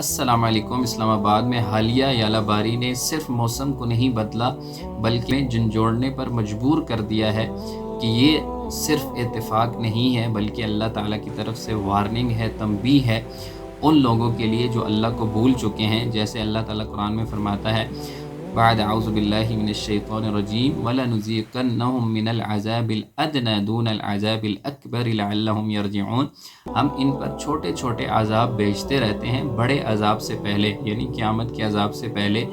السلام علیکم۔ اسلام آباد میں حالیہ یالہ باری نے صرف موسم کو نہیں بدلا بلکہ جھنجھوڑنے پر مجبور کر دیا ہے کہ یہ صرف اتفاق نہیں ہے بلکہ اللہ تعالیٰ کی طرف سے وارننگ ہے، تنبیہ ہے ان لوگوں کے لیے جو اللہ کو بھول چکے ہیں۔ جیسے اللہ تعالیٰ قرآن میں فرماتا ہے بعد اعوذ باللہ من الشیطان الرجیم وَلَنُذِيقَنَّهُم مِّنَ الْعَذَابِ الْأَدْنَىٰ دُونَ الْعَذَابِ الْأَكْبَرِ لَعَلَّهُمْ يَرْجِعُونَ۔ ہم ان پر چھوٹے چھوٹے عذاب بھیجتے رہتے ہیں بڑے عذاب سے پہلے، یعنی قیامت کے عذاب سے پہلے۔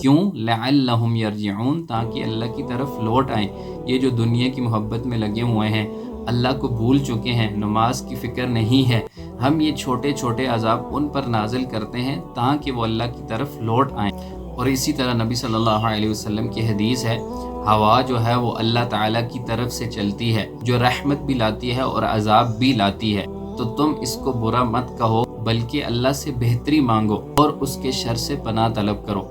کیوں؟ لَعَلَّهُمْ يَرْجِعُونَ، تاکہ اللہ کی طرف لوٹ آئیں۔ یہ جو دنیا کی محبت میں لگے ہوئے ہیں، اللہ کو بھول چکے ہیں، نماز کی فکر نہیں ہے، ہم یہ چھوٹے چھوٹے عذاب ان پر نازل کرتے ہیں تاکہ وہ اللہ کی طرف لوٹ آئیں۔ اور اسی طرح نبی صلی اللہ علیہ وسلم کی حدیث ہے، ہوا جو ہے وہ اللہ تعالیٰ کی طرف سے چلتی ہے جو رحمت بھی لاتی ہے اور عذاب بھی لاتی ہے، تو تم اس کو برا مت کہو بلکہ اللہ سے بہتری مانگو اور اس کے شر سے پناہ طلب کرو۔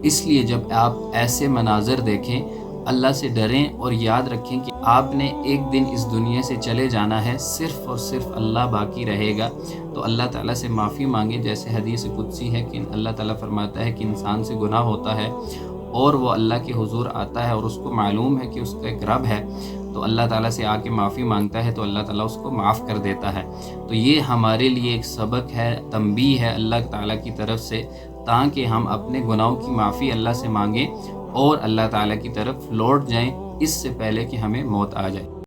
اس لیے جب آپ ایسے مناظر دیکھیں، اللہ سے ڈریں اور یاد رکھیں کہ آپ نے ایک دن اس دنیا سے چلے جانا ہے، صرف اور صرف اللہ باقی رہے گا۔ تو اللہ تعالیٰ سے معافی مانگیں، جیسے حدیث قدسی ہے کہ اللہ تعالیٰ فرماتا ہے کہ انسان سے گناہ ہوتا ہے اور وہ اللہ کے حضور آتا ہے اور اس کو معلوم ہے کہ اس کا ایک رب ہے، تو اللہ تعالیٰ سے آ کے معافی مانگتا ہے تو اللہ تعالیٰ اس کو معاف کر دیتا ہے۔ تو یہ ہمارے لیے ایک سبق ہے، تنبیہ ہے اللہ تعالیٰ کی طرف سے، تاکہ ہم اپنے گناہوں کی معافی اللہ سے مانگیں اور اللہ تعالیٰ کی طرف لوٹ جائیں اس سے پہلے کہ ہمیں موت آ جائے۔